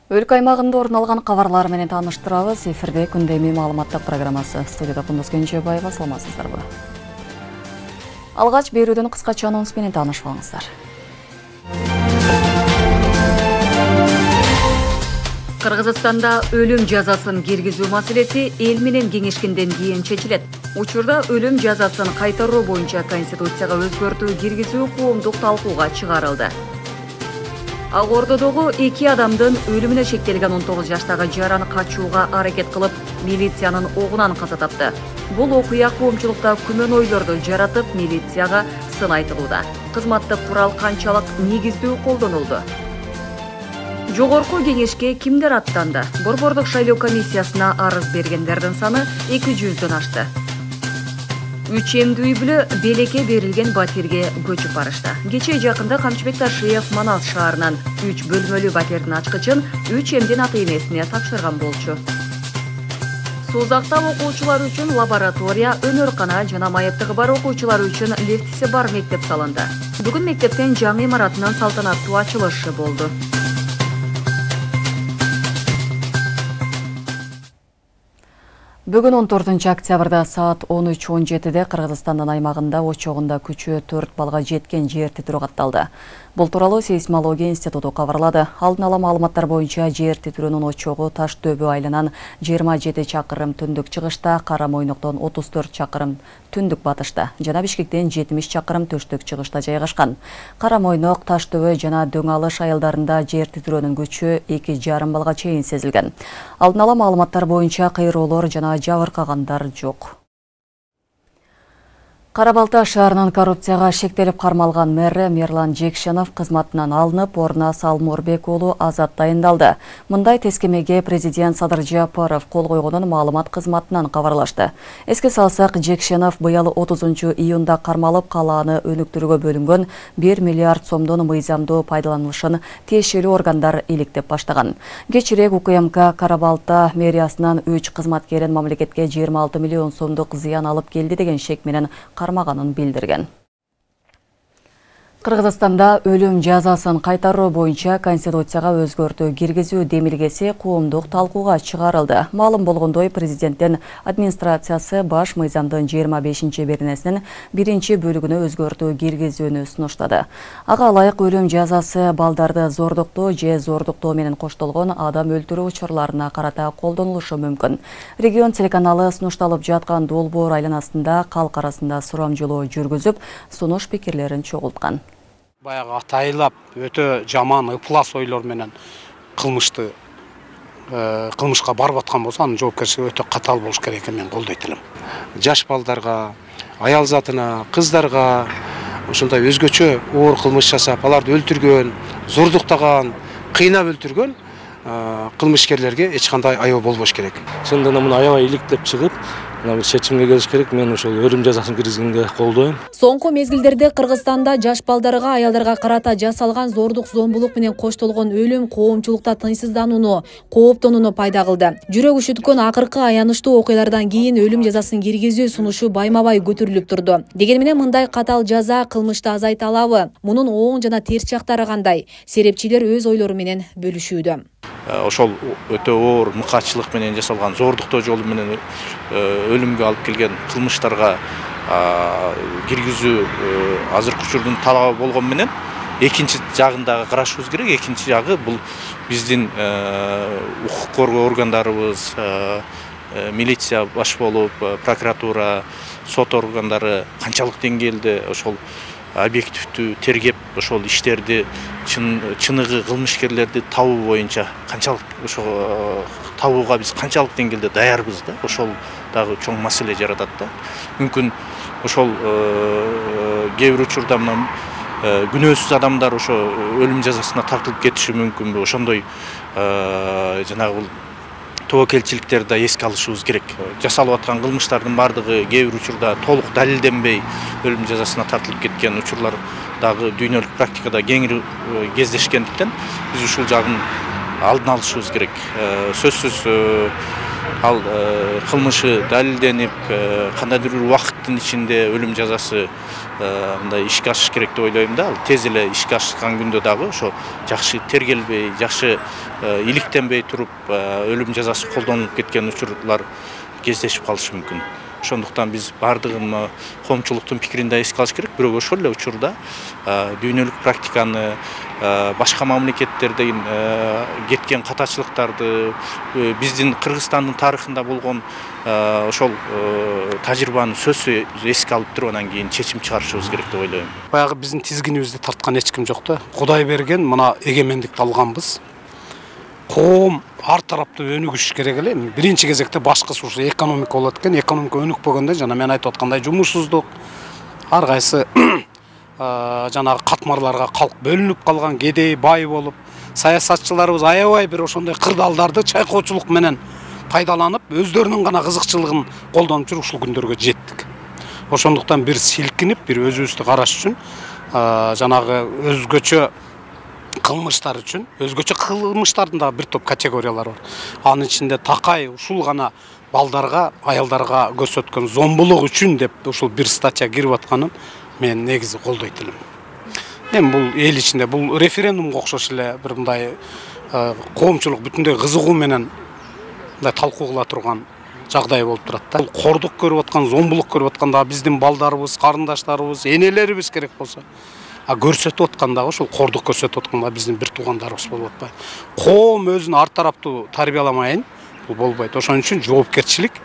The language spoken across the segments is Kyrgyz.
Өлкө аймагында орун алган кабарлар менен тааныштырабыз. Эфирде күндөмү маалыматтык программасы. Студияда Кундуз Кенжебаева, саламатсыздарбы? Алгач берүүдөн кыскача анонс менен таанышып алыңыздар. Кыргызстанда өлүм жазасын киргизүү маселеси эл менен кеңешкенден кийин чечилет. Учурда өлүм жазасын кайтаруу боюнча Конституцияга өзгөртүү киргизүү коомдук талкууга чыгарылды. Ак Ордодогу 2 адамдын өлүмүнө шектелген 19 жаштагы жаран качууга аракет кылып, милициянын огунан каза тапты. Бул окуя коомчулукта күмөн ойлорду жаратып, милицияга сын айтылууда. Кызматтык курал канчалык негиздүү колдонулду? Жогорку кеңешке кимдер аттанды? Борбордук шайлоо комиссиясына арыз бергендердин саны 200дөн ашты. 3 эмдүү үй бүлө Белекке берилген батирге көчүп барышты. Кечээ жакында Камчыбек Ташиев Манас шаарынан 3 бөлмөлүү батирдин ачкычын 3 эмдин ата энесине тапшырган болчу. Созакта окуучулар үчүн лаборатория, өнөркана жана майыптыгы бар окуучулар үчүн лифтиси бар мектеп салынды. Бүгүн мектептен жаңы имаратынын салтанаттуу ачылышы болду. Бүгүн 14 октябрда саат 13:17-де Кыргызстандын аймагында очогунда күчү 4 балга жеткен жер титирөө катталды. Бул тууралуу сейсмология институту кабарлады. Алдын ала маалыматтар боюнча жер титирөөнүн очогу Таш дөбө айылынан 27 чакырым түндүк чыгышта, Кара Мойноктон 34 чакырым түндүк батышта жана Бишкектен 70 чакырым түштүк чыгышта жайгашкан. Кара Мойнок, Таш дөбө жана Дөң Алыш айылдарында жер титирөөнүн күчү 2,5 балга чейин сезилген. Алдын ала маалыматтар боюнча кыйроолор жана жабыркагандар жок. Кара-Балта шаарынын коррупцияга шектелип кармалган мэри Мерлан Жекшенов кызматынан алынып, ордуна Салмурбек уулу Азат дайындалды. Мындай тескемеге президент Садыр Жапаров кол койгонун маалымат кызматынан кабарлашты. Эске салсак, Жекшенов быйыл 30-июнда кармалып, калааны өнүктүрүүгө бөлүнгөн 1 миллиард сомдон мыйзамдуу пайдаланылышын тиешелүү органдар иликтеп баштаган. Кечирээк УКМК Кара-Балта мэриясынан 3 кызматкерин мамлекетке 26 миллион сомдук зыян алып келди деген шек менен кармаганын билдирген. Кыргызстанда өлүм жазасын кайтаруу боюнча Конституцияга өзгөртүү киргизүү демилгеси коомдук талкууга чыгарылды. Маалым болгондой, президенттин администрациясы баш мыйзамдын 25-беренесинин 1-бөлүгүнө өзгөртүү киргизүүнү сунуштады. Ага ылайык өлүм жазасы балдарды зордуктоо же зордуктоо менен коштолгон адам өлтүрүү учурларына карата колдонулушу мүмкүн. Регион телеканалы сунушталып жаткан долбоор айланасында калк арасында сурамжылоо жүргүзүп, сунуш пикирлерин чогулткан. Баягы атайлап өтө жаман ыплас ойлор менен кылмышка барып аткан болсо, анын жоопкерчилиги өтө катаал болуш керек экенин мен колдойт элем. Жаш балдарга, аял затына, кыздарга ушундай өзгөчө оор кылмыш жасап, аларды өлтүргөн, зордуктаган, кыйнап өлтүргөн кылмышкерлерге эч кандай аябы болбош керек. Чындыгында муну аябай иликтеп чыгып, бир чечимге келиш керек. Мен ошол өлүм жазасын киргизгенге колдойм. Соңку мезгилдерде Кыргызстанда жаш балдарга, аялдарга карата жасалган зордук, зомбулук менен коштолгон өлүм коомчулукта тынчсызданууну, кооптонууну пайда кылды. Жүрөк үшүткөн акыркы аянычтуу окуялардан кийин өлүм жазасын киргизүү сунушу байма-бай көтөрүлүп турду. Дегени менен мындай катаал жаза кылмышты азайта алабы? Мунун оң жана терс жактары кандай? Серепчилер өз ойлору менен бөлүшүүдө. Ошол өтө оор мыкаатчылык менен жасалган зордуктоо жолу менен өлүмгө алып келген кылмыштарга киргизүү азыркы учурдун талабы болгон менен экинчи жагын дагы карашыбыз керек. Экинчи жагы бул биздин укук коргоо органдарыбыз, милиция баш болуп, прокуратура, сот органдары канчалык деңгээлде ошол объективдүү тергеп, ошол иштерди чыныгы кылмышкерлерди табуу боюнча канчалык ошо табууга биз канчалык деңгээлде даярбыз да, ошол дагы чоң маселе жаратат да. Мүмкүн ошол кээ бир учурда мына күнөөсүз адамдар ошо өлүм жазасына тартылып кетиши мүмкүнбү? Ошондой жанагы тобокелчиликтерди да эске алышыбыз керек. Жасалып аткан кылмыштардын бардыгы кээ бир учурда толук далилденбей өлүм жазасына тартылып кеткен учурлар дагы дүйнөлүк практикада кеңири кездешкендиктен биз ушул жагын алдын алышыбыз керек. Сөзсүз ал кылмышы далилденип, кандайдыр бир убакыттын ичинде өлүм жазасы мындай ишке ашыш керек деп ойлойм да. Ал тез эле ишке ашкан күндө дагы ошо жакшы тергелбей, жакшы иликтенбей туруп өлүм жазасы колдонулуп кеткен учурлар кездешип калышы мүмкүн. Ошондуктан биз бардыгын коомчулуктун пикирин да эске алыш керек. Бирок ошол эле учурда дүйнөлүк практиканы, башка мамлекеттерден кеткен катачылыктарды, биздин Кыргызстандын тарыхында болгон ошол тажрыйбаны сөзсүз эске алып туруп анан кийин чечим чыгарышыбыз керек деп ойлойм. Баягы биздин тизгинибизди тарткан эч ким жок да. Кудай берген мына эгемендикти алганбыз. Коом ар тараптуу өнүгүш керек эле. Биринчи кезекте башкысы ушу экономика болот экен. Экономика өнүкпөгөндө жана мен айтып аткандай жумушсуздук, ар кайсы жанагы катмарларга калк бөлүнүп калган, кедей бай болуп, саясатчыларыбыз аябай бир ошондой кырдаалдарды чайкоочулук менен пайдаланып, өздөрүнүн гана кызыкчылыгын колдонуп жүрүп ушул күндөргө жеттик. Ошондуктан бир силкинип, бир өзүбүздү караш үчүн жанагы өзгөчө кылмыштар үчүн, өзгөчө кылмыштардын да бир топ категориялары бар. Анын ичинде такай ушул гана балдарга, аялдарга көрсөткөн зомбулук үчүн деп ушул бир статья кирип атканын мен негизи колдойт элем. Эми бул эл ичинде бул референдумга окшош эле бир мындай коомчулук бүтүндөй кызыгуу менен мындай талкуу кыла турган жагдай болуп турат да. Бул кордук көрүп аткан, зомбулук көрүп атканда биздин балдарыбыз, карындаштарыбыз, энелерибиз керек болсо көрсөтүп атканда ошол кордук көрсөтүп атканда биздин бир туугандарыбыз болуп атпайбы. Коом өзүн ар тараптуу тарбияламайын бул болбойт. Ошон үчүн жоопкерчилик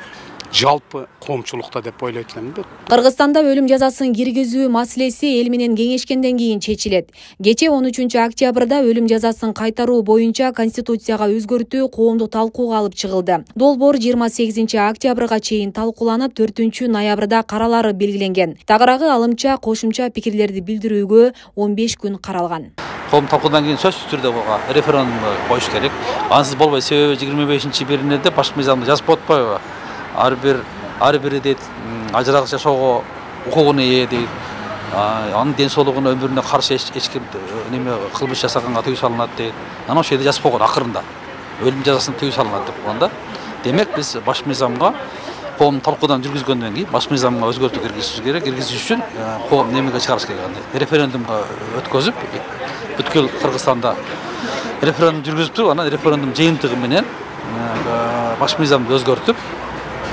жалпы коомчулукта деп ойлойт элем. Кыргызстанда өлүм жазасын киргизүү маселеси эл менен кеңешкенден кийин чечилет. Кечээ 13-октябрда өлүм жазасын кайтаруу боюнча конституцияга өзгөртүү коомдук талкууга алып чыгылды. Долбоор 28-октябрга чейин талкууланып, 4-ноябрда каралары белгиленген. Тагыраагы алымча кошумча пикирлерди билдирүүгө 15 күн каралган. Коом талкуудан кийин сөзсүз түрдө референдум коюш керек. Ансыз болбойт, себеби 25-биринде башкы мыйзамда жазып атпайбы? Ар бири дейт ажырагыс жашоого укугуна ээ дейт. Анын ден соолугуна, өмүрүнө каршы эч ким неме кылмыш жасаганга тыюу салынат дейт. Анан ошол жерде жазып койгон акырында өлүм жазасына тыюу салынат деп койгон да. Демек биз башкы мыйзамга коом талкуудан жүргүзгөндөн кийин башкы мыйзамга өзгөртүү киргизишибиз керек. Киргизиш үчүн коом немеге чыгарыш керек. Референдумга өткөзүп, бүткүл Кыргызстанда референдум жүргүзүп туруп, анан референдум жыйынтыгы менен башкы мыйзамды өзгөртүп,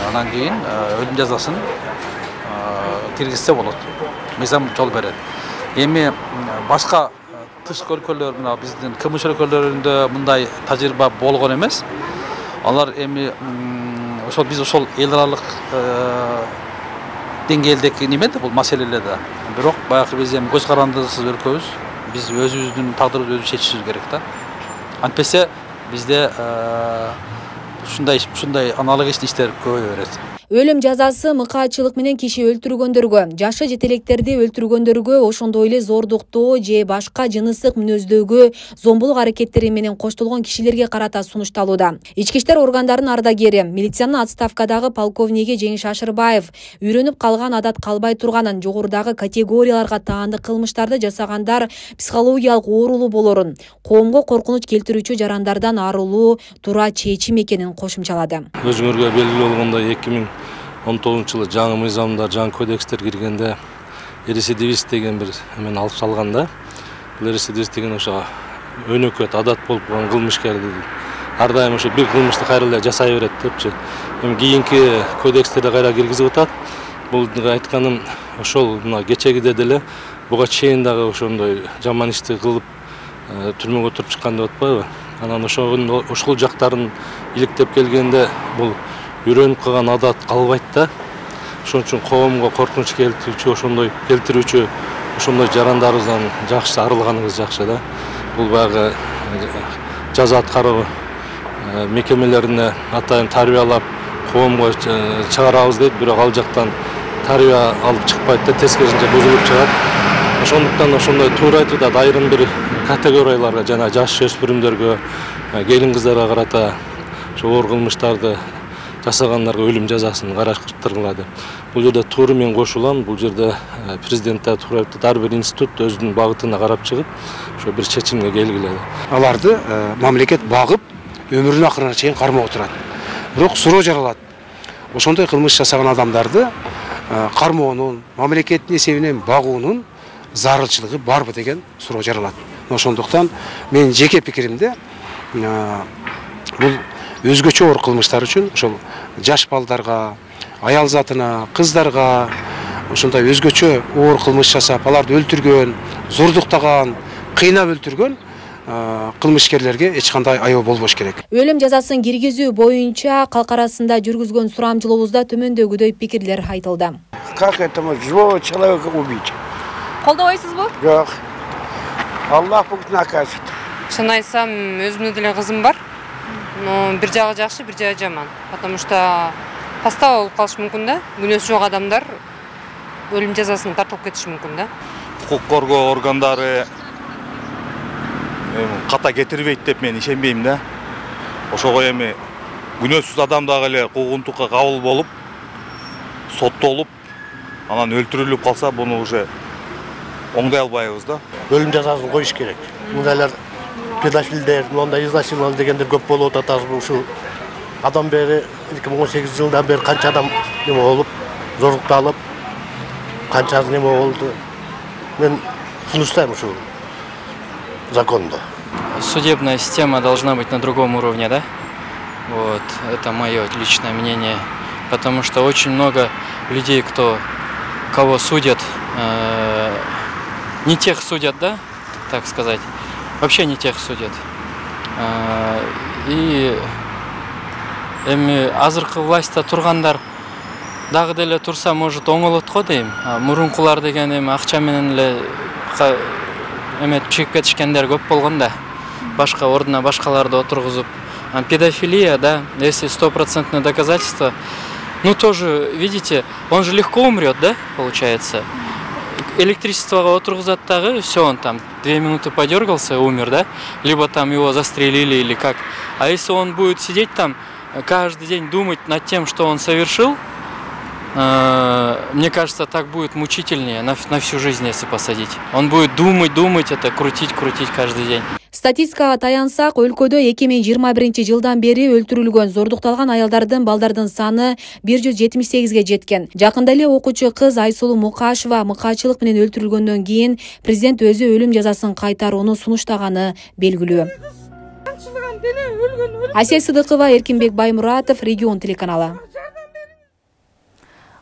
анан кийин өлүм жазасын киргизсе болот. Мыйзам жол берет. Эми башка тышкы өлкөлөр, мына биздин КМШ өлкөлөрүндө мындай тажрыйба болгон эмес. Алар эми ошол биз ошол эл аралык деңгээлдеги неме да бул маселелерде. Бирок баягы биз эми көз карандысыз өлкөбүз. Биз өзүбүздүн тагдырыбызды өзүбүз чечишибиз керек да. Антпесе бизде ушундай аналогичный иштер көбөйө берет. Өлүм жазасы мыкаачылык менен киши өлтүргөндөргө, жашы жетелектерди өлтүргөндөргө, ошондой эле зордуктоо же башка жыныстык мүнөздөгө, зомбулук аракеттери менен коштолгон кишилерге карата сунушталууда. Ички иштер органдарынын ардагери, милициянын отставкадагы полковниги Жеңиш Ашырбаев үйрөнүп калган адат калбай турганын, жогорудагы категорияларга таандык кылмыштарды жасагандар психологиялык оорулуу болорун, коомго коркунуч келтирүүчү жарандардан арылуу туура чечим экенин кошумчалады. Өзүңөргө белгилүү болгондой 2019 жылы жаңы мыйзамдар, жаңы кодекстер киргенде рецидивист деген бир эмен алып салган да. Бул рецидивист деген ошо өнөкөт адат болуп калган кылмышкерди ар дайым ошо бир кылмышты кайра эле жасай берет депчи. Эми кийинки кодекстерде кайра киргизип атат. Бул айтканым ошол мына кечегиде деле буга чейин дагы ошондой жаман ишти кылып түрмөгө туруп чыккан деп атпайбы? Анан ошол жактарын иликтеп келгенде бул үйрөнүп калган адат калбайт да. Ошон үчүн коомго коркунуч келтирүүчү ошондой жарандарыбыздан жакшы арылганыбыз жакшы да. Бул баягы жаза аткаруу мекемелерине атайын тарбиялап коомго чыгарабыз дейт, бирок ал жактан тарбия алып чыкпайт да, тескерисинче бузулуп чыгат. Ошондуктан ошондой туура айтып атат, айрым бир категорияларга, жана жаш өспүрүмдөргө, келин кыздарга карата оор кылмыштарды жасагандарга өлүм жазасын караштыргыла деп. Бул жерде туура мен кошулам. Бул жерде президент да туура айтып, ар бир институт өзүнүн багытына карап чыгып, ошо бир чечимге келгиледи. Аларды мамлекет багып, өмүрүнүн акырына чейин кармап отурат. Бирок суроо жаралат. Ошондой кылмыш жасаган адамдарды кармоонун, мамлекеттин эсебинен багуунун зарылчылыгы барбы деген суроо жаралат. Ошондуктан мен жеке пикиримде бул өзгөчө оор кылмыштар үчүн ошол жаш балдарга, аял затына, кыздарга ушундай өзгөчө оор кылмыш жасап, аларды өлтүргөн, зордуктаган, кыйнап өлтүргөн кылмышкерлерге эч кандай аяоо болбош керек. Өлүм жазасын киргизүү боюнча калк арасында жүргүзгөн сурамчылообузда төмөндөгүдөй пикирлер айтылды. Как это живого человека убить? Колдобойсузбу? Жок. Аллах бүгүн накажет. Шын айтсам, өзүмдүн деле кызым бар. Но бир жагы жакшы, бир жагы жаман. Потому что постава болуп калышы мүмкүн да. Күнөөсү жок адамдар өлүм жазасына тартылып кетиши мүмкүн да. Укук коргоо органдары ката кетирбейт деп мен ишенбейм да. Ошого эми күнөөсүз адам дагы эле куугунтукка кабыл болуп, соттолуп, анан өлтүрүлүп калса, буну уже оңдой албайбыз да. Өлүм жазасын коюш керек. Мындайлар педофилдер, мындай изнасилование дегендер көп болуп атат. Ушу адам бери 2018 жылдан бери канча адам неме болуп, зорлукталып, канчасы неме болду. Мен сунуштайм ушу законда. Судебная система должна быть на другом уровне, да? Вот, это мое личное мнение. Потому что очень много людей, кого судят, не тех судят, да, так сказать. Вообще не тех судят. И азыркы властьта тургандар дагы деле турса, может, оңолот го дейм. Мурункулар деген акча менен эле чыгып кетишкендер көп болгон да. Башка ордуна башкаларды отургузуп. Педофилия, да, если 100% доказательства, ну тоже, видите, он же легко умрет, да, получается. Электричествого отургузат дагы, все, он там 2 минуты подергался и умер, да? Либо там его застрелили или как. А если он будет сидеть там, каждый день думать над тем, что он совершил, мне кажется, так будет мучительнее на всю жизнь, если посадить. Он будет думать, это крутить каждый день. Статистикага таянсак, өлкөдө 2021 жылдан бери өлтүрүлгөн, зордукталган аялдардын, балдардын саны 178ге жеткен. Жакында эле окуучу кыз Айсулуу Мукашева мыкаачылык менен өлтүрүлгөндөн кийин президент өзү өлүм жазасын кайтарууну сунуштаганы белгилүү. Асия Сыдыкова, Эркинбек Баймуратов, Регион телеканалы.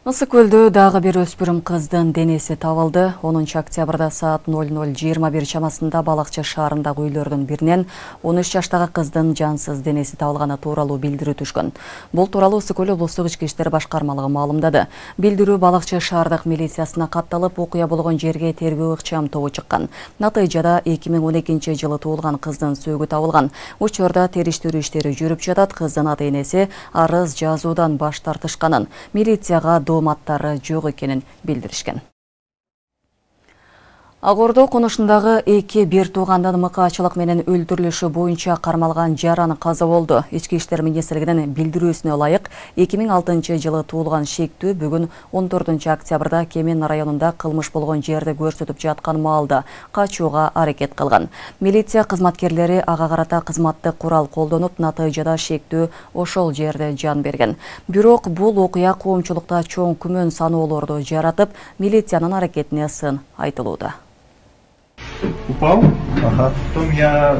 Ысык көлдө дагы бир өспүрүм кыздын денеси табылды. 10 октябрда саат 00:21 чамасында Балакчы шаарындагы үйлөрдүн биринен 13 жаштагы кыздын жансыз денеси табылганы тууралуу билдирүү түшкөн. Бул тууралуу Ысык көл облустук ички иштер башкармалыгы маалымдады. Билдирүү Балакчы шаардык милициясына катталып, окуя болгон жерге тергөө ыкчам тобу чыккан. Натыйжада 2012 жылы туулган кыздын сөөгү табылган. Учурда териштирүү иштери жүрүп жатат. Кыздын ата-энеси арыз жазуудан баш тартышканын, милицияга мааттары жок экенин билдиришкен. Агордо конушундагы 2 бир туугандын мыкаачылык менен өлтүрүлүшү боюнча кармалган жаран каза болду. Ички иштер министрлигинин билдирүүсүнө ылайык, 2006 жылы туулган шектүү бүгүн 14 октябрда Кемен районунда кылмыш болгон жерди көрсөтүп жаткан маалда качууга аракет кылган. Милиция кызматкерлери ага карата кызматтык курал колдонуп, натыйжада шектүү ошол жерде жан берген. Бирок бул окуя коомчулукта чоң күмөн саноолорду жаратып, милициянын аракетине сын айтылууда. Упал, потом я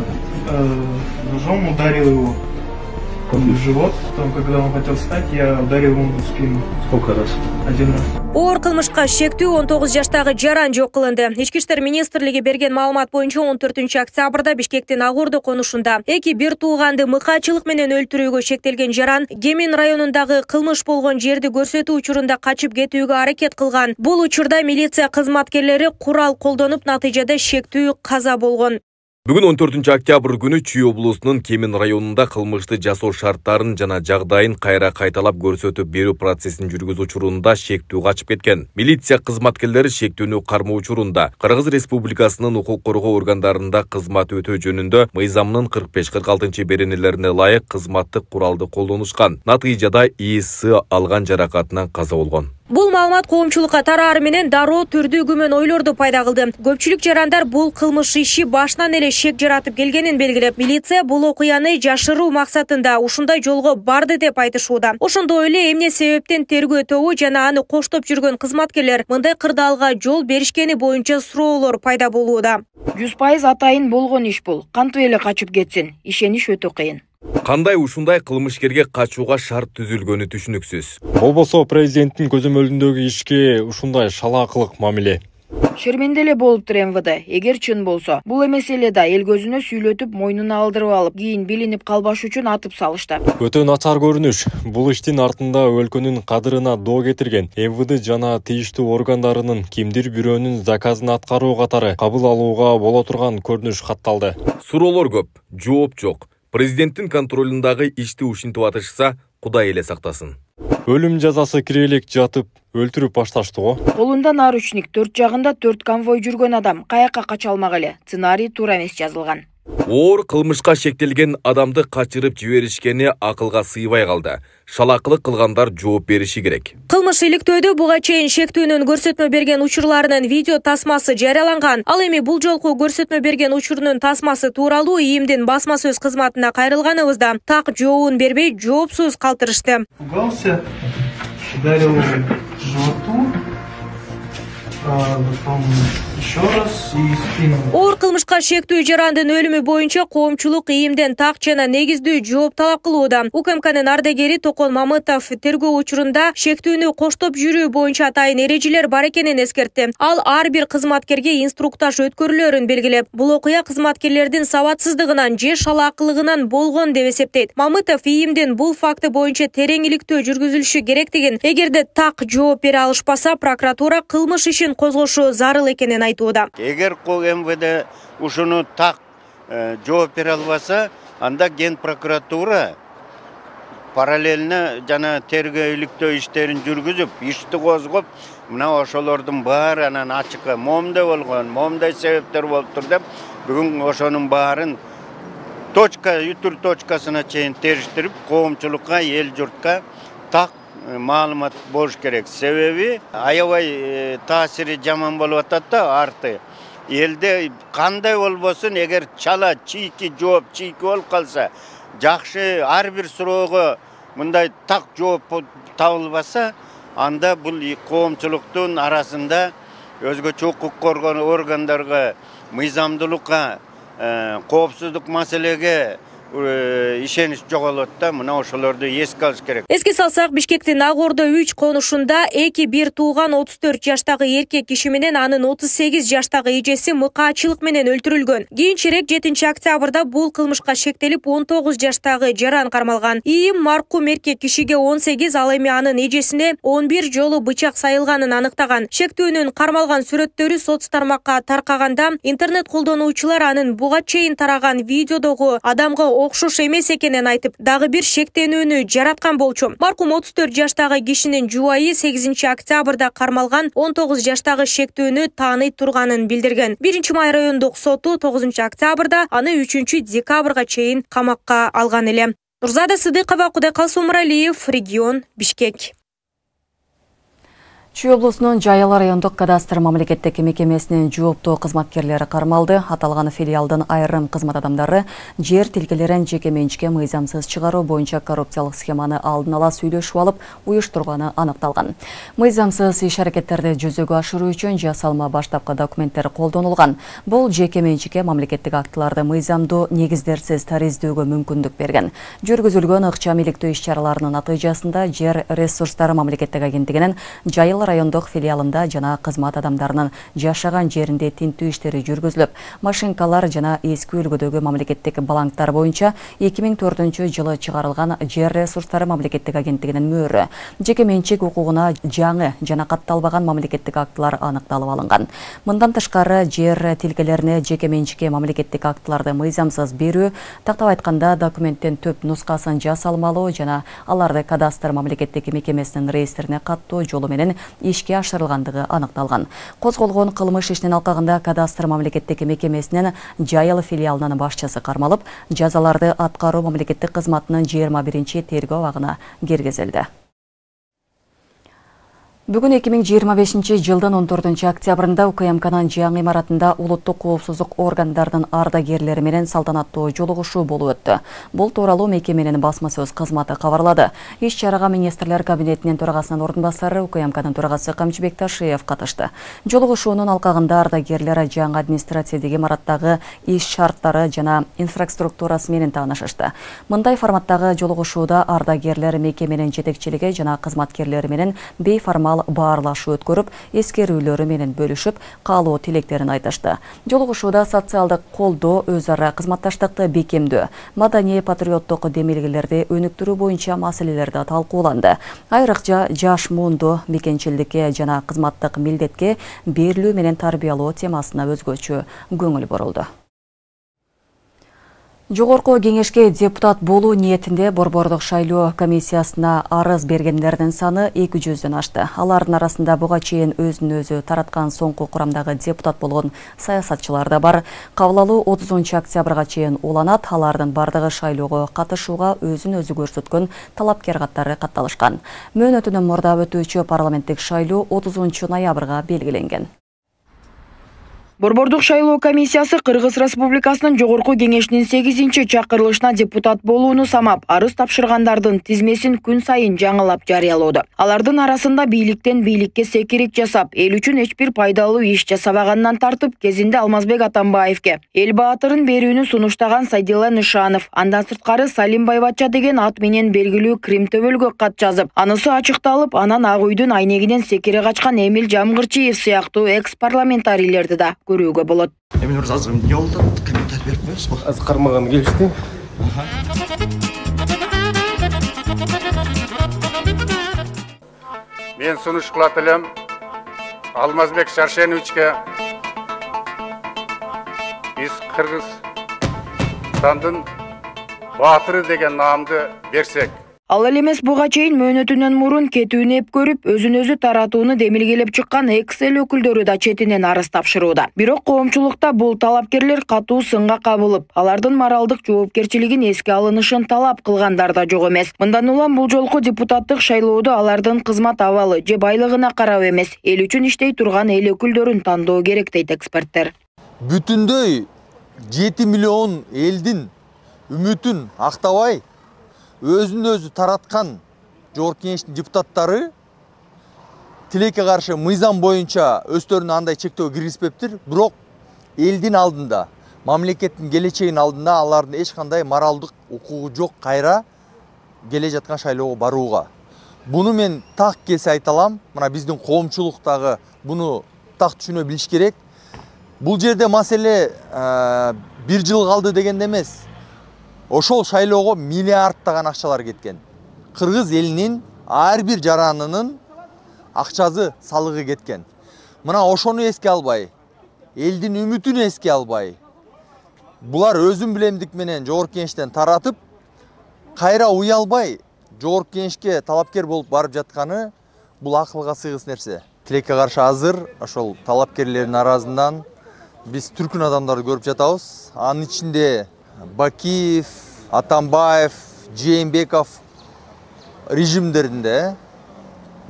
ножом ударил его в живот, потом, когда он хотел встать, я ударил ему в спину. Сколько раз? 1 раз. Оор кылмышка шектүү 19 жаштагы жаран жок кылынды. Ички иштер министрлиги берген маалымат боюнча 14 октябрда Бишкектин Агордо конушунда 2 бир тууганды мыкаачылык менен өлтүрүүгө шектелген жаран Кемен районундагы кылмыш болгон жерди көрсөтүү учурунда качып кетүүгө аракет кылган. Бул учурда милиция кызматкерлери курал колдонуп, натыйжада шектүү каза болгон. Бүгүн 14 октябрь күнү Чүй облусунун Кемен районунда кылмышты жасоо шарттарын жана жагдайын кайра кайталап көрсөтүп берүү процессин жүргүзүү учурунда шектүү качып кеткен. Милиция кызматкерлери шектүүнү кармоо учурунда Кыргыз Республикасынын укук коргоо органдарында кызмат өтөө жөнүндө мыйзамдын 45-46 беренелерине ылайык кызматтык куралды колдонушкан. Натыйжада ИС алган жаракатынан каза болгон. Бул маалымат коомчулукка тарары менен дароо түрдүү күмөн ойлорду пайда кылды. Көпчүлүк жарандар бул кылмыш иши башынан эле шек жаратып келгенин белгилеп, милиция бул окуяны жашыруу максатында ушундай жолго барды деп айтышууда. Ошондой эле эмне себептен тергөө тобу жана аны коштоп жүргөн кызматкерлер мындай кырдаалга жол беришкени боюнча суроолор пайда болууда. 100% атайын болгон иш бул. Кантип эле качып кетсин? Ишениш өтө кыйын. Кандай ушундай кылмышкерге качууга шарт түзүлгөнү түшүнүксүз. Болбосо президенттин көзөмөлүндөгү ишке ушундай шалаакылык мамиле. Шерменде эле болуптур МВД. Эгер чын болсо, бул эмес эле да эл көзүнө сүйлөтүп, мойнуна алдырып алып, кийин билинип калбаш үчүн атып салышты. Өтө начар көрүнүш. Бул иштин артында өлкөнүн кадырына доо кетирген МВД жана тийиштүү органдарынын кимдир бирөөнүн заказын аткаруу катары кабыл алууга боло турган көрүнүш катталды. Суроолор көп, жооп жок. Президенттин контролундагы ишти ушинтип атышса, Кудай эле сактасын. Өлүм жазасы кирелек жатып, өлтүрүп башташты го. Колунда наручник, 4 жагында 4 конвой жүргөн адам каяка кача алмак эле. Сценарий туура эмес жазылган. Оор кылмышка шектелген адамды качырып жиберишкени акылга сыйбай калды. Шалаакылык кылгандар жооп бериши керек. Кылмыш иликтөөдө буга чейин шектүүнүн көрсөтмө берген учурларынын видео тасмасы жарыяланган. Ал эми бул жолку көрсөтмө берген учурунун тасмасы тууралуу ИИМдин басма сөз кызматына кайрылганыбызда так жообун бербей жоопсуз калтырышты. Пугался, ударил животу, потом еще раз и спину. Оор кылмышка шектүү жарандын өлүмү боюнча коомчулук ИИМден так жана негиздүү жооп талап кылууда. УКМКнын ардегери Токон Мамытов тергөө учурунда шектүүнү коштоп жүрүү боюнча атайын эрежелер бар экенин эскертти. Ал ар бир кызматкерге инструктаж өткөрүлөрүн белгилеп, бул окуя кызматкерлердин сабатсыздыгынан же шалаакылыгынан болгон деп эсептейт. Мамытов ИИМдин бул факты боюнча терең иликтөө жүргүзүлүшү керектигин, эгерде так жооп бере алышпаса, прокуратура кылмыш ишин козгошу зарыл экенин айтууда. Эгер МВД ушуну так жооп бере албаса, анда Ген прокуратура параллельно жана тергөө иликтөө иштерин жүргүзүп, ишти козгоп, мына ошолордун баары анан ачыкка момундай болгон, момундай себептер болуптур деп, бүгүн ошонун баарын үтүр точкасына чейин териштирип, коомчулукка, эл журтка так маалымат болуш керек. Себеби аябай таасири жаман болуп атат да арты. Элде кандай болбосун, эгер чала чийки жооп чийки болуп калса, жакшы ар бир суроого мындай так жооп табылбаса, анда бул коомчулуктун арасында өзгөчө укук коргоо органдарга, мыйзамдуулукка, коопсуздук маселеге ишенич жоголот да, мына ошолорду эске алыш керек. Эске салсак, Бишкектин Ак Ордо 3 конушунда бир тууган 34 жаштагы эркек киши менен анын 38 жаштагы эжеси мыкаачылык менен өлтүрүлгөн. Кийинчерээк 7-октябрда бул кылмышка шектелип 19 жаштагы жаран кармалган. ИИМ маркум эркек кишиге 18, ал эми анын эжесине 11 жолу бычак сайылганын аныктаган. Шектүүнүн кармалган сүрөттөрү соц тармакка таркаганда, интернет колдонуучулар анын буга чейин тараган видеодогу адамга окшош эмес экенин айтып, дагы бир шектенүүнү жараткан болчу. Маркум 34 жаштагы кишинин жубайы 8-октябрда кармалган 19 жаштагы шектүүнү тааный турганын билдирген. 1-Май райондук соту 9-октябрда аны 3-декабрга чейин камакка алган эле. Нурзада Сыдыкова, Кудайкалыс Умаралиев, регион, Бишкек. Чүй облусунун Жайыл райондук кадастр мамлекеттик мекемесинин жооптуу кызматкерлери кармалды. Аталган филиалдын айрым кызмат адамдары жер тилкелерин жеке менчикке мыйзамсыз чыгаруу боюнча коррупциялык схеманы алдын ала сүйлөшүп алып, уюштурганы аныкталган. Мыйзамсыз иш-аракеттерди жүзөгө ашыруу үчүн жасалма баштапкы документтер колдонулган. Бул жеке менчикке мамлекеттик актыларды мыйзамдуу негиздерсиз тариздөөгө мүмкүндүк берген. Жүргүзүлгөн ыкчам иликтөө иш-чараларынын натыйжасында жер ресурстары мамлекеттик агенттигинин Жайыл райондук филиалында жана кызмат адамдарынын жашаган жеринде тинтүү иштери жүргүзүлүп, машинкалар жана эски үлгүдөгү мамлекеттик балаңктар боюнча 2004-жылы чыгарылган жер ресурстары мамлекеттик агенттигинин мөөрү, жеке менчик укугуна жаңы жана катталбаган мамлекеттик актылар аныкталып алынган. Мындан тышкары жер тилкелерине жеке менчикке мамлекеттик актыларды мыйзамсыз берүү, тактап айтканда документтин төп нускасын жасалмалуу жана аларды кадастр мамлекеттик мекемесинин реестрине каттоо жолу менен ишке ашырылгандыгы аныкталган. Козголгон кылмыш ишинин алкагында кадастр мамлекеттик мекемесинин Жайыл филиалынын башчысы кармалып, жазаларды аткаруу мамлекеттик кызматынын 21-тергөө абагына киргизилди. Бүгін 2025 жылдың 14 октябрында УКМКнын жаңы имаратында улуттук коопсуздук органдардын ардагерлери менен салтанаттуу жолугушуу болуп өттү. Бул тууралуу мекеменин басма сөз кызматы кабарлады. Иш чарага министрлер кабинетинин төрагасынын ордунбасары УКМКнын төрагасы Камчыбек Ташиев катышты. Жолугушуунун алкагында ардагерлер жаңы административдик имараттагы иш шарттары жана инфраструктурасы менен таанышышты. Мындай форматтагы жолугушууда ардагерлер мекеменин жетекчилиги жана кызматкерлери менен бейформал баарлашуу өткөрүп, эскерүүлөрү менен бөлүшүп, каалоо тилектерин айтышты. Жолугушууда социалдык колдоо, өз ара кызматташтыкты бекемдөө, маданий патриоттук демилгелерди өнүктүрүү боюнча маселелерди талкууланды. Айрыкча жаш муунду мекенчилдикке жана кызматтык милдетке берилүү менен тарбиялоо темасына өзгөчө көңүл бурулду. Жогорку кеңешке депутат болуу ниетинде Борбордук шайлоо комиссиясына арыз бергендердин саны 200-дөн ашты. Алардын арасында буга чейин өзүн өзү тараткан соңку курамдагы депутат болгон саясатчылар да бар. Кабыл алуу 30 октябрга чейин уланат. Алардын бардыгы шайлоого катышууга өзүн өзү көрсөткөн талапкер каттары катталышкан. Мөөнөтүнөн мурда өтүүчү парламенттик шайлоо 30 ноябрга белгиленген. Борбордук шайлоо комиссиясы Кыргыз Республикасынын жогорку кеңешинин 8-чакырылышына депутат болууну самап, арыз тапшыргандардын тизмесин күн сайын жаңылап жарыялоодо. Алардын арасында бийликтен бийликке секирик жасап, эл үчүн эч бир пайдалуу иш жасабагандан тартып, кезинде Алмазбек Атамбаевке эл баатырын берүүнү сунуштаган Сайдилла Нышанов, андан сырткары Салим Байбатча деген ат менен белгилүү Крим төбөлгө кат жазып, анысы ачыкталып, анан Ак үйдүн айнегинен секире качкан Эмил Жамгырчиев сыяктуу экс-парламентарийлерди да көрүүгө болот. Эмил мырза азыр эмне болду? Комментарий берип коесузбу? Азыр кармаган келишти. Мен сунуш кылат элем Алмазбек Шаршеновичке биз Кыргызстандын баатыры деген наамды берсек. Ал эле эмес буга чейин мөөнөтүнөн мурун кетүүнү эп көрүп, өзүн өзү таратууну демилгелеп чыккан экс-эл өкүлдөрү да четинен арыз тапшырууда. Бирок коомчулукта бул талапкерлер катуу сынга кабылып, алардын моралдык жоопкерчилигин эске алынышын талап кылгандар да жок эмес. Мындан улам бул жолку депутаттык шайлоодо алардын кызмат абалы же байлыгына карап эмес, эл үчүн иштей турган эл өкүлдөрүн тандоо керек дейт эксперттер. Бүтүндөй 7 миллион элдин үмүтүн актабай, өзүн өзү тараткан жогорку кеңештин депутаттары тилекке каршы мыйзам боюнча өздөрүнө андай чектөө киргизбептир. Бирок элдин алдында, мамлекеттин келечегинин алдында алардын эч кандай моралдык укугу жок кайра келе жаткан шайлоого барууга. Буну мен так кесе айта алам. Мына биздин коомчулуктагы буну так түшүнө билиш керек. Бул жерде маселе 1 жыл калды дегенде эмес. Ошол шайлоого миллиардтаган акчалар кеткен. Кыргыз элинин ар бир жаранынын акчасы салыгы кеткен. Мына ошону эске албай, элдин үмүтүн эске албай, булар өзүн билемдик менен жогорку кеңештен таратып, кайра уялбай жогорку кеңешке талапкер болуп барып жатканы бул акылга сыйгыс нерсе. Тилекке каршы азыр ошол талапкерлердин арасынан биз түркүн адамдарды көрүп жатабыз. Анын ичинде Бакиев, Атамбаев, Жээнбеков режимдеринде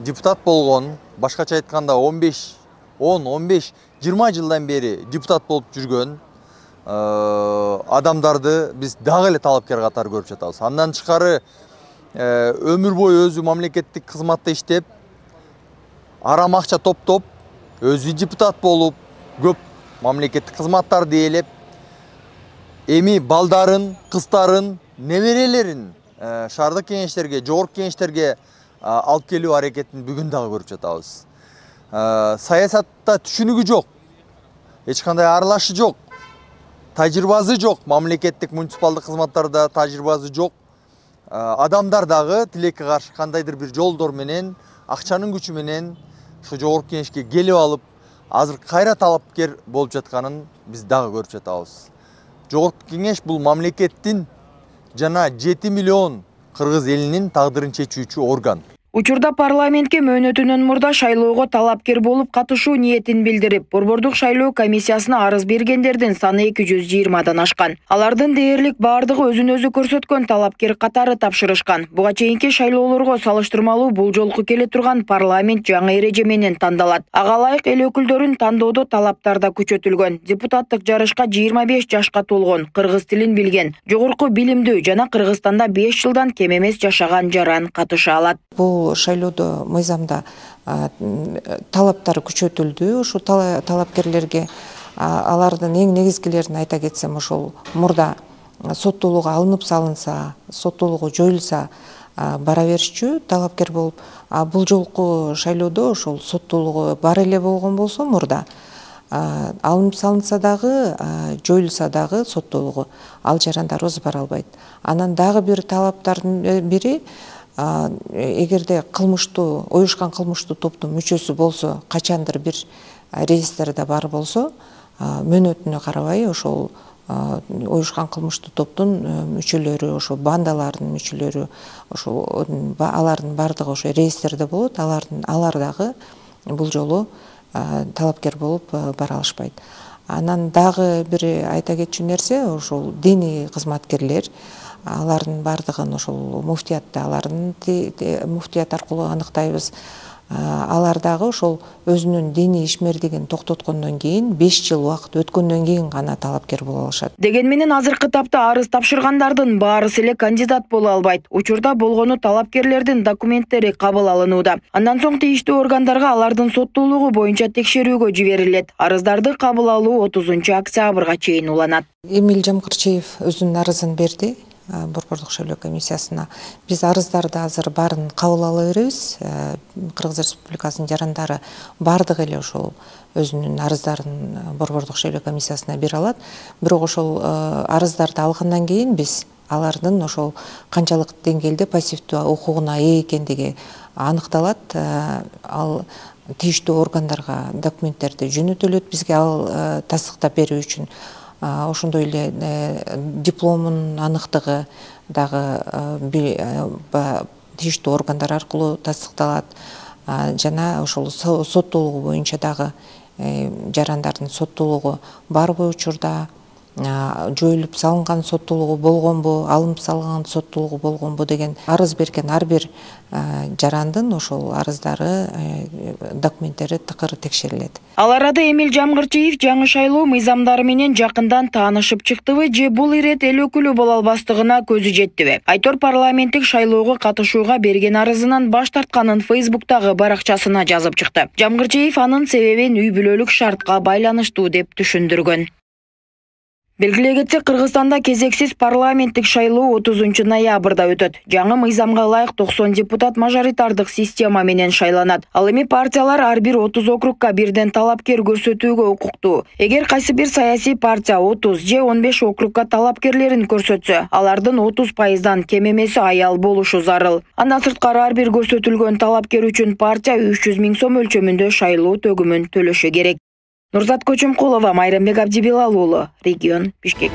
депутат болгон, башкача айтканда 10-15-20 жылдан бери депутат болуп жүргөн адамдарды биз дагы эле талапкер катары көрүп жатабыз. Андан тышкары өмүр бою өзү мамлекеттик кызматта иштеп, арам акча топтоп, өзү депутат болуп, көп мамлекеттик кызматтарды ээлеп, эми балдарын, кыздарын, неберелерин шаардык кеңештерге, жогорку кеңештерге алып келүү аракетин бүгүн дагы көрүп жатабыз. Саясатта түшүнүгү жок, эч кандай аралашы жок, тажрыйбасы жок, мамлекеттик муниципалдык кызматтарда тажрыйбасы жок. Адамдар дагы тилекке каршы кандайдыр бир жолдор менен, акчанын күчү менен ушу жогорку кеңешке келип алып, азыр кайра талапкер болуп жатканын биз дагы көрүп жатабыз. Жогорку кеңеш бул мамлекеттин жана 7 миллион кыргыз элинин тагдырын чечүүчү орган. Учурда парламентке мөөнөтүнөн мурда шайлоого талапкер болуп катышуу ниетин билдирип, Борбордук шайлоо комиссиясына арыз бергендердин саны 220дан ашкан. Алардын дээрлик бардыгы өзүн-өзү көрсөткөн талапкер катары тапшырышкан. Буга чейинки шайлоолорго салыштырмалуу бул жолку келе турган парламент жаңы эреже менен тандалат. Ага ылайык эл өкүлдөрүн тандоодо талаптар да күчөтүлгөн. Депутаттык жарышка 25 жашка толгон, кыргыз тилин билген, жогорку билимдүү жана Кыргызстанда 5 жылдан кем эмес жашаган жаран катыша алат. Бул шайлоодо мыйзамда талаптар күчөтүлдү. Ушу талапкерлерге алардын эң негизгилерин айта кетсем, ошол мурда соттуулугу алынып салынса, соттуулугу жоюлса бара беришчү талапкер болуп, бул жолку шайлоодо ошол соттуулугу бар эле болгон болсо мурда алынып салынса дагы, жоюлса дагы соттуулугу ал жарандар өзү бара албайт. Анан дагы бир талаптардын бири, эгерде кылмыштуу, оюшкан кылмыштуу топтун мүчөсү болсо, качандыр бир реестрде бар болсо, мөөнөтүнө карабай ошол оюшкан кылмыштуу топтун мүчөлөрү, ошол бандалардын мүчөлөрү, ошол алардын бардыгы ошо реестрде болот. Алар дагы бул жолу талапкер болуп бара алышпайт. Анан дагы бир айта кетчү нерсе, ошол диний кызматкерлер, алардын бардыгын ошол муфтиятта, алардын муфтият аркылуу аныктайбыз. Алар дагы ошол өзүнүн диний ишмердигин токтоткондон кийин 5 жыл убакыт өткөндөн кийин гана талапкер боло алышат. Деген менен азыркы тапта арыз тапшыргандардын баарысы эле кандидат боло албайт. Учурда болгону талапкерлердин документтери кабыл алынууда. Андан соң тийиштүү органдарга алардын соттуулугу боюнча текшерүүгө жиберилет. Арыздарды кабыл алуу 30 октябрга чейин уланат. Эмил Жамгырчиев өзүнүн арызын берди Борбордук шайлоо комиссиясына. Биз арыздарды азыр баарын кабыл ала беребиз. Кыргыз Республикасынын жарандары бардыгы эле ошол өзүнүн арыздарын Борбордук шайлоо комиссиясына бере алат. Бирок ошол арыздарды алгандан кийин биз алардын ошол канчалык деңгээлде пассивдүү укугуна ээ экендиги аныкталат. Ал тийиштүү органдарга документтерди жөнөтүлөт, бизге ал тастыктап берүү үчүн. Ошондой эле дипломун аныктыгы дагы тийиштүү органдар аркылуу тастыкталат. Жана ошол соттуулугу боюнча дагы жарандардын соттуулугу барбы учурда, жоюлуп салынган соттуулугу болгонбу, алынып салынган соттуулугу болгонбу деген арыз берген ар бир жарандын ошол арыздары, документтери тыкыр текшерилет. Ал арада Эмил Жамгырчиев жаңы шайлоо мыйзамдары менен жакындан таанышып чыктыбы же бул ирет эл өкүлү боло албастыгына көзү жеттиби? Айтор парламенттик шайлоого катышууга берген арызынан баш тартканын Фейсбуктагы баракчасына жазып чыкты. Жамгырчиев анын себебин үй бүлөлүк шартка байланыштуу деп түшүндүргөн. Белгилей кетсек, Кыргызстанда кезексиз парламенттик шайлоо 30 ноябрда өтөт. Жаңы мыйзамга ылайык 90 депутат мажоритардык система менен шайланат. Ал эми партиялар ар бир 30 округка бирден талапкер көрсөтүүгө укуктуу. Эгер кайсы бир саясий партия 30 же 15 округка талапкерлерин көрсөтсө, алардын 30%дан кем эмеси аял болушу зарыл. Андан сырткары ар бир көрсөтүлгөн талапкер үчүн партия 300 000 сом өлчөмүндө шайлоо төгүмүн төлөшү керек. Нурзат Көчөмкулова, Майрамбек Абдибилал уулу, регион Бишкек.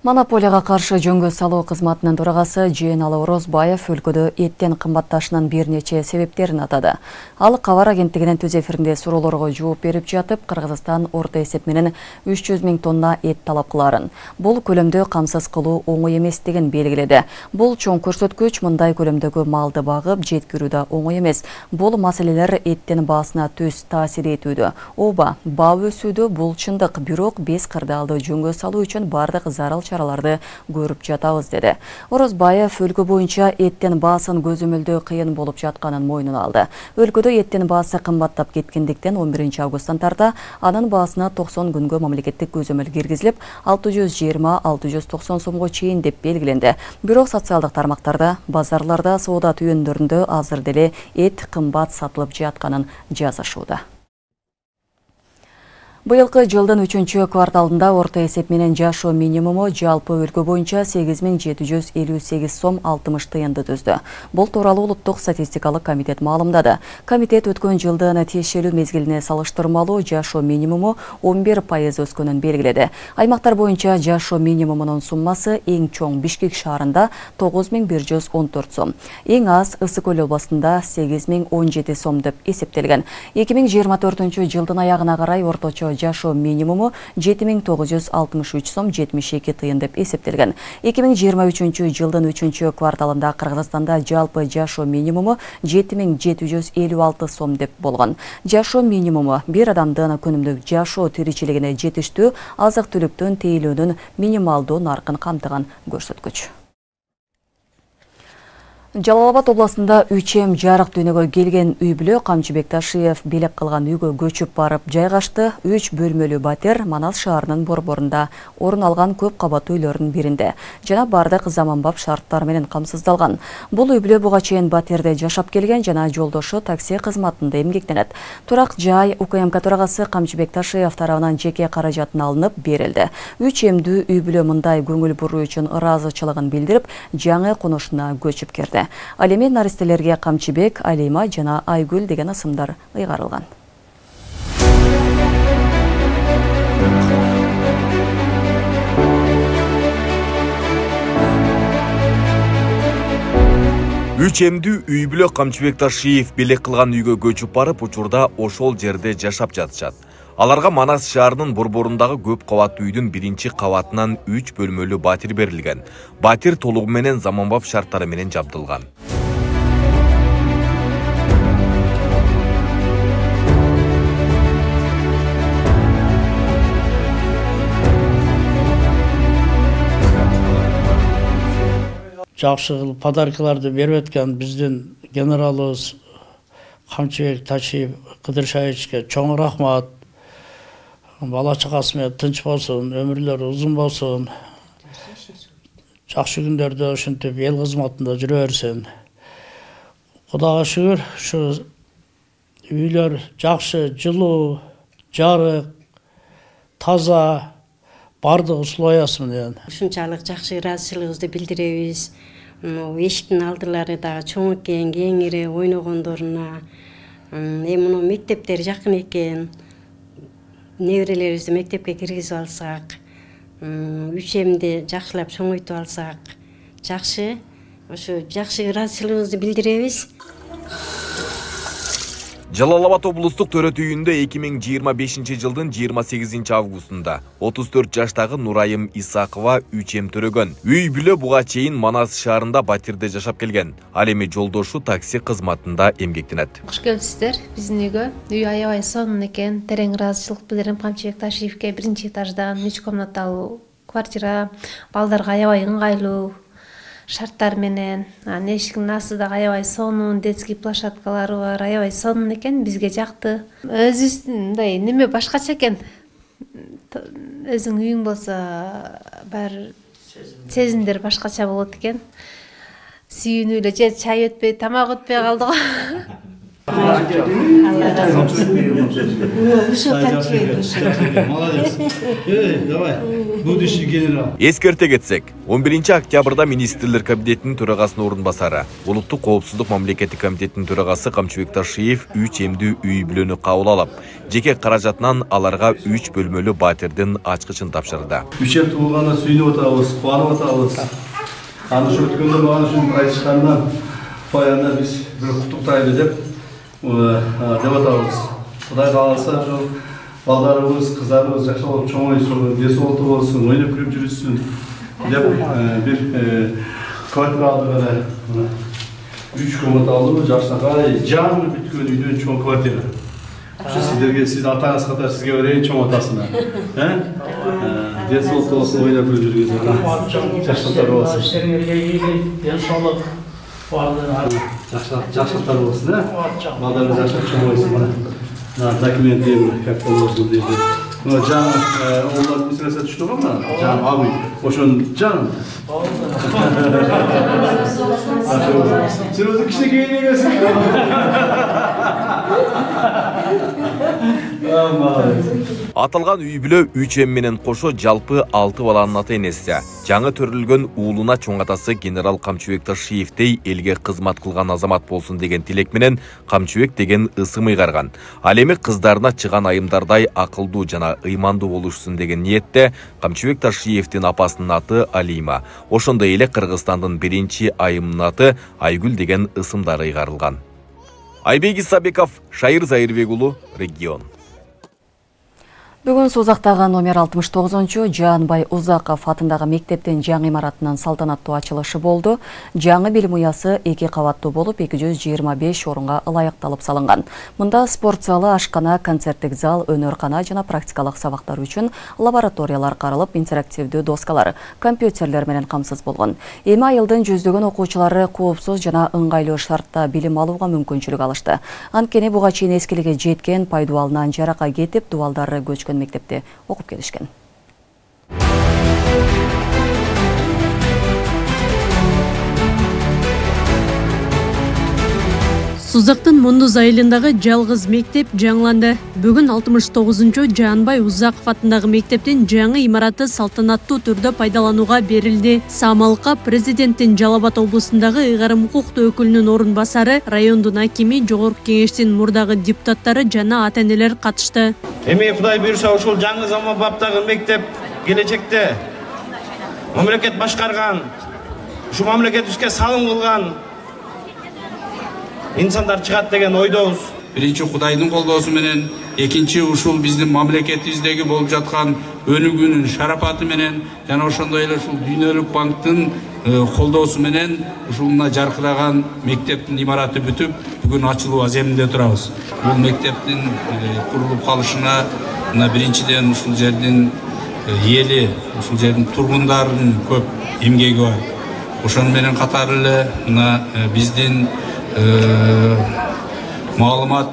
Монополияга каршы жөнгө салуу кызматынын төрагасы Жээналы Орозбаев өлкөдө эттен кымбатташынын бир нече себептерин атады. Ал кабар агенттигинин түз эфиринде суроолорго жооп берип жатып, Кыргызстан орто эсеп менен 300 000 тонна эт талап кыларын. Бул көлөмдө камсыз кылуу оңой эместигин белгиледи. Бул чоң көрсөткүч, мындай көлөмдөгү малды багып жеткирүү да оңой эмес. Бул маселелер эттин баасына төз таасир этүүдө. Ооба, баа өсүүдө бул чындык, бирок бес кырдаалды жөнгө салуу үчүн бардык зарыл чараларды көрүп жатабыз деди. Орозбаев өлкө боюнча эттин баасын көзөмөлдөө кыйын болуп жатканын мойнуна алды. Өлкөдө эттин баасы кымбаттап кеткендиктен 11 августтан тарта анын баасына 90 күнгө мамлекеттик көзөмөл киргизилип, 620–690 сомго чейин деп белгиленди. Бирок социалдык тармактарда, базарларда, соода түйүндөрүндө азыр деле эт кымбат сатылып жатканын жазышууда. Быйылкы жылдын 3-чү кварталында орто эсеп менен жашоо минимуму жалпы өлкө боюнча 8758 сом 60 тыйынды түздү. Бул тууралуу Улуттук статистикалык комитет маалымдады. Комитет өткөн жылдын тиешелүү мезгилине салыштырмалуу жашоо минимуму 11% өскөнүн белгиледи. Аймактар боюнча жашоо минимумунун суммасы эң чоң Бишкек шаарында 9114 сом, эң аз Ысык Көл областында 8017 сом деп эсептелген. 2024 жылдын аягына карай орточо жашоо минимуму 7963 сом 72 тыйын деп эсептелген. 2023 жылдын 3-чү кварталында Кыргызстанда жалпы жашоо минимуму 7756 сом деп болгон. Жашоо минимуму бир адамдын күнүмдүк жашоо тиричилигине жетиштүү азык-түлүктүн тейлөөнүн минималдуу наркын камтыган көрсөткүч. Жалал-Абад областында 3 жарык дүйнөгө келген үй-бүлө Камчыбек Ташиев белек кылган үйгө көчүп барып жайгашты. 3 бөлмөлүү батер Манас шаарынын борборунда орун алган көп кабаттуу үйлөрдүн биринде жана бардык заманбап шарттар менен камсыздалган. Бул үй-бүлө буга чейин батерде жашап келген жана жолдошу такси кызматында эмгектенет. Турак жай УКМК төрагасы Камчыбек Ташиев тарабынан жеке каражатын алынып берилди. 3 эмдүү үй-бүлө мындай көңүл буруу үчүн ыраазычылыгын билдирип, жаңы конушуна көчүп кирди. Ал эми наристелерге Камчыбек, Алима жана Айгүл деген ысымдар ыйгарылган. Үч эмдүү үй-бүлө Камчыбек Ташиев белек кылган үйгө көчүп барып, учурда ошол жерде жашап жатышат. Аларга Манас шаарынын борборундагы көп кабаттуу үйдүн биринчи кабатынан 3 бөлмөлүү батир берилген. Батир толугу менен заманбап шарттары менен жабдылган. Жакшы кылып подаркаларды берип өткөн биздин генералыбыз Камчыбек Ташиев Кыдыршаевичке чоң рахмат. Бала чагасы менен тынч болсун, өмүрлөрү узун болсун. Жакшы күндөрдө ушинтип эл кызматында жүрө берсин. Кудайга шүгүр, ушу үйлөр жакшы, жылуу, жарык, таза, бардык условиясы менен. Ушунчалык жакшы ыраазычылыгыбызды билдиребиз. Эшиктин алдылары дагы чоң экен, кеңири ойногондоруна. Эми муну мектептер жакын экен. Неберелерибизди мектепке киргизип алсак, 3 эмди жакшылап чоңойтуп алсак, жакшы, ошо жакшы ыраазычылыгыбызды билдиребиз. Жалал-Абад облустук төрөт үйүндө 2025 жылдын 28 августунда 34 жаштагы Нурайым Исакова 3 эм төрөгөн. Үй-бүлө буга чейин Манас шаарында батирде жашап келген. Ал эми жолдошу такси кызматында эмгектенет. Куш келипсиздер биздин үйгө. Үй аябай сонун экен. Терең ыраазычылык билдирем Камчыбек Ташиевке. 1-этаждан 3 комнаталуу квартира, балдарга аябай ыңгайлуу шарттар менен, эшиктин асты да аябай сонун, детский площадкалары бар, аябай сонун экен, бизге жакты. Өзүбүздүн мындай неме башкача экен. Өзүң үйүң болсо, баары сезимдер башкача болот экен. Сүйүнүү эле же чай өтпөй, тамак өтпөй калды го. Эскерте кетсек, 11 октябрда министрлер кабинетинин төрагасынын орун басары, Улуттук коопсуздук мамлекеттик комитетинин төрагасы Камчыбек Ташиев 3 эмдүү үй-бүлөнү кабыл алып, жеке каражатынан аларга 3 бөлмөлүү батирдин ачкычын тапшырды. 3 эм туулганда сүйүнүп атабыз, кубанып атабыз. Аны ушу өткөндө мага ушун айтышкандан баягында биз бир куттуктайлы деп атабыз. Кудай кааласа ошол балдарыбыз, кыздарыбыз жакшы болуп чоңойсун, десі болту болсун, ойноп күлүп жүрүшсүн деп бир квартира алдык эле. 3 комнаталуу жакшынакай жаңы бүткөн үйдөн чоң квартира. Сиздерге, сиз атаңыз катар сизге берейин чоң атасына. Десі болту болсун, ойноп күлүп жүргүзүп. Жакшылыктар болсун. Сиңерге денсаулык жакшылыктар болсун, балдарыбыз жакшы чоңойсун. Документин как положено дейт. Жаңы олар мисалса түштү го мына, жаңы абый, ошонун жаңы. Сен өзүң кичинекей экенсиң. Аталган үй бүлө 3 эм менен кошо жалпы 6 баланын ата энеси. Жаңы төрүлгөн уулуна чоң атасы генерал Камчыбек Ташиевдей элге кызмат кылган азамат болсун деген тилек менен Камчыбек деген ысым ыйгарган. Ал эми кыздарына чыган айымдардай акылдуу жана ыймандуу болушсун деген ниетте Камчыбек Ташиевдин апасынын аты Алима. Ошондой эле Кыргызстандын биринчи айымынын аты Айгүл деген ысымдар ыйгарылган. Айбек Исабеков, Шайыр Зайырбек уулу, Регион. Бүгін Созақтағы номер 69-чу Жанбай Узаков атындағы мектептен жаңы имаратынан салтанаттуу ачылышы болды. Жаңы билим уясы 2 кабаттуу болуп 225 орынға ылайыкталып салынган. Мында спорт залы, ашкана, концерттик зал, өнөркана жана практикалык сабактар үчүн лабораториялар каралып, интерактивдүү доскалар, компьютерлер менен камсыз болгон. Эми айылдын жүздөгөн окуучулары коопсуз жана ыңгайлуу шартта билим алууга мүмкүнчүлүк алышты. Анткени буга чейин эскилиге жеткен пайдубалынан жарака кетип, дубалдары көчкөн мектепте окуп келишкен. Сузактын Мундуз айылындагы жалгыз мектеп жаңыланды. Бүгүн 69-чу Жанбай Узаков атындагы мектептин жаңы имараты салтанаттуу түрдө пайдаланууга берилди. Самалыкка президенттин Жалал Абад облусундагы ыйгарым укуктуу өкүлүнүн орун басары, райондун акими, жогорку кеңештин мурдагы депутаттары жана ата-энелер катышты. Эми Кудай буйрса ушул жаңы заманбаптагы мектеп келечекте мамлекет башкарган, ушу мамлекетибизге салым кылган инсандар чыгат деген ойдобуз. Биринчи Кудайдын колдоосу менен, экинчи ушул биздин мамлекетибиздеги болуп жаткан өнүгүүнүн шарапаты менен жана ошондой эле ушул Дүйнөлүк банктын колдоосу менен ушул мына жаркыраган мектептин имараты бүтүп, бүгүн ачылуу аземинде турабыз. Бул мектептин курулуп калышына мына биринчиден ушул жердин эли, ушул жердин тургундарынын көп эмгеги бар. Ошону менен катары эле мына биздин маалымат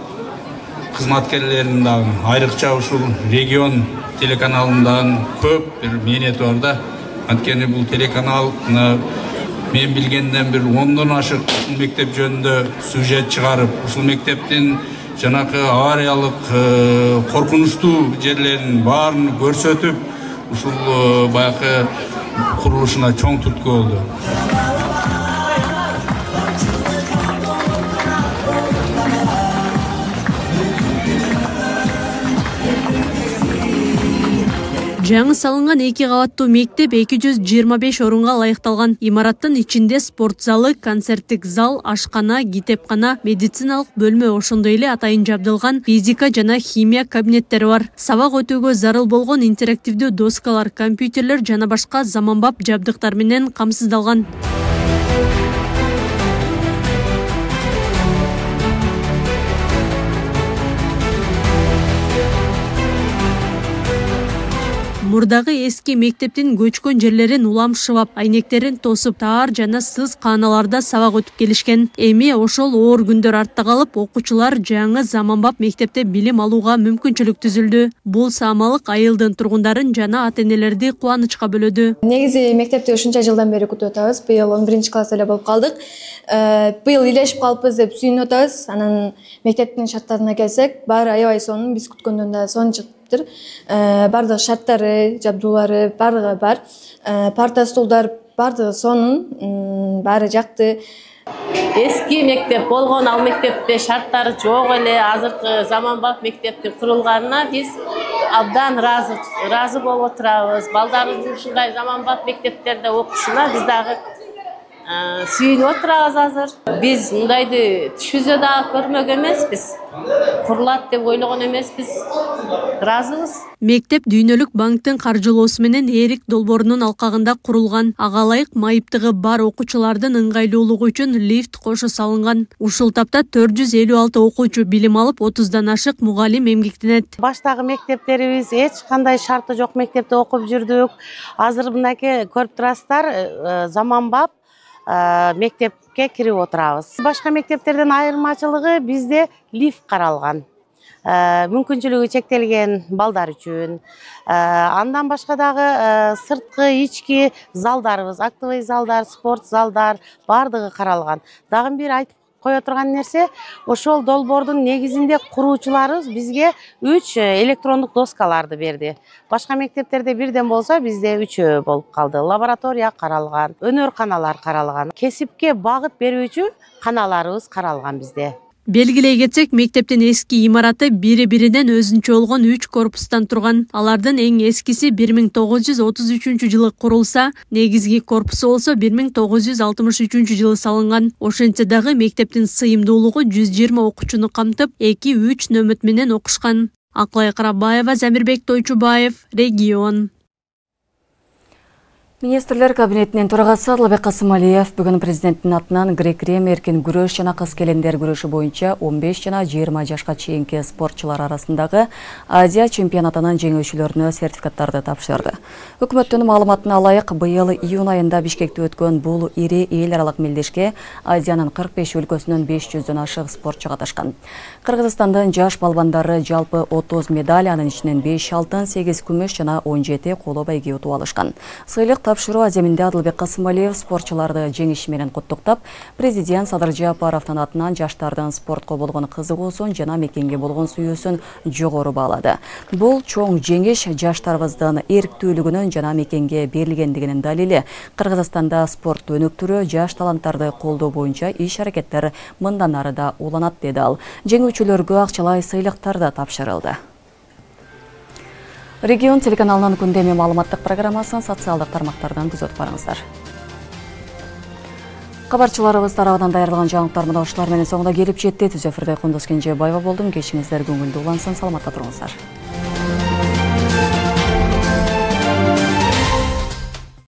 кызматкерлеринин дагы айрыкча ушул регион телеканалынын көп бир мээнети бар да. Анткени бул телеканал мен билгенден бир 10дон ашык мектеп жөнүндө сюжет чыгарып, ушул мектептин жанакы авариялык коркунучтуу жерлерин баарын көрсөтүп, ушул баягы курулушуна чоң түрткү болду. Жаңы салынган 2 кабаттуу мектеп 225 орунга ылайыкталган. Имараттын ичинде спорт залы, концерттик зал, ашкана, китепкана, медициналык бөлмө, ошондой эле атайын жабдылган физика жана химия кабинеттери бар. Сабак өтүүгө зарыл болгон интерактивдүү доскалар, компьютерлер жана башка заманбап жабдыктар менен камсыздалган. Мурдагы эски мектептин көчкөн жерлерин уламшыбап, айнектерин тосуп, таар жана сыз кааналарда сабак өтүп келишкен. Эми ошол оор күндөр артта калып, окуучулар жаңы заманбап мектепте билим алууга мүмкүнчүлүк түзүлдү. Бул Самалык айылдын тургундарын жана ата-энелерди кубанычка бөлөдү. Негизи мектепти ушунча жылдан бери күтүп атабыз. Быйыл 11-класс эле болуп калдык. Быйыл илешип калыппыз деп сүйүнүп атабыз. Анан мектептин шарттарына келсек, баары аябай сонун, биз күткөндөн да сонун чыкты. Бардыгы шарттары, жабдуулары бардыгы бар. Парта, стулдар бардыгы сонун, баары жакты. Эски мектеп болгон, ал мектепте шарттары жок эле. Азыркы заманбап мектептин курулганына биз абдан ыраазы болуп отурабыз. Балдарыбыздын ушундай заманбап мектептерде окушуна биз дагы сүйүнүп отурабыз азыр. Биз мындайды түшүзө дагы көрмөгөн эмеспиз. Курулат деп ойлогон эмеспиз. Ыраазыбыз. Мектеп Дүйнөлүк банктын каржылоосу менен Эрик долбоорунун алкагында курулган. Ага ылайык майыптыгы бар окуучулардын ыңгайлуулугу үчүн лифт кошо салынган. Ушул тапта 456 окуучу билим алып, 30дан ашык мугалим эмгектенет. Баштагы мектептерибиз эч кандай шарты жок мектепте окуп жүрдүк. Азыр мынакей көрүп турасыздар, заманбап мектепке кирип отурабыз. Башка мектептерден айырмачылыгы бизде лифт каралган. Мүмкүнчүлүгү чектелген балдар үчүн. Андан башка дагы сырткы, ички залдарыбыз, актовый залдар, спорт залдар бардыгы каралган. Дагы бир айтып кое турган нерсе, ошол долбоордун негизинде куруучуларыбыз бизге 3 электрондук доскаларды берди. Башка мектептерде бирден болсо, бизде 3 болуп калды. Лаборатория каралган, өнөр каналар каралган, кесипке багыт берүүчү каналарыбыз каралган бизде. Белгилей кетсек, мектептин эски имараты бири-биринен өзүнчө болгон 3 корпустан турган. Алардын эң эскиси 1933 жылы курулса, негизги корпусу болсо 1963 жылы салынган. Ошентсе дагы мектептин сыйымдуулугу 120 окуучуну камтып, 2-3 нөмөт менен окушкан. Аклай Карабаева, Замирбек Тойчубаев, Регион. Министрлер кабинетинин төрагасы Адылбек Касымалиев бүгүн президенттин атынан грек-рим эркин күрөш жана кыз-келиндер күрөшү боюнча 15 жана 20 жашка чейинки спортчулар арасындагы Азия чемпионатынын жеңүүчүлөрүнө сертификаттарды тапшырды. Өкмөттүн маалыматына ылайык, быйыл июнь айында Бишкекте өткөн бул ири эл аралык мелдешке Азиянын 45 өлкөсүнөн 500дөн ашык спортчу катышкан. Кыргызстандын жаш балбандары жалпы 30 медаль, анын ичинен 5 алтын, 8 күмүш жана 17 коло байге утуп алышкан. Сыйлык тапшыруу аземинде Адылбек Касымалиев спортчуларды жеңиши менен куттуктап, президент Садыр Жапаровдун атынан жаштардын спортко болгон кызыгуусун жана мекенге болгон сүйүүсүн жогору баалады. Бул чоң жеңиш жаштарыбыздын эрктүүлүгүнүн жана мекенге берилгендигинин далили. Кыргызстанда спорт өнүктүрүү, жаш таланттарды колдоо боюнча иш-аракеттер мындан ары да уланат, деди ал. Жеңүүчүлөргө акчалай сыйлыктар да тапшырылды. Регион телеканалынын күндөмү маалыматтык программасын социалдык тармактардан күзөтүп барыңыздар. Кабарчыларыбыз тарабынан даярдалган жаңылыктар мына ушулар менен соңуна келип жетти. Түз эфирде Кундуз Кенжебаева болдум. Кечиңиздер көңүлдүү улансын, саламатта туруңуздар.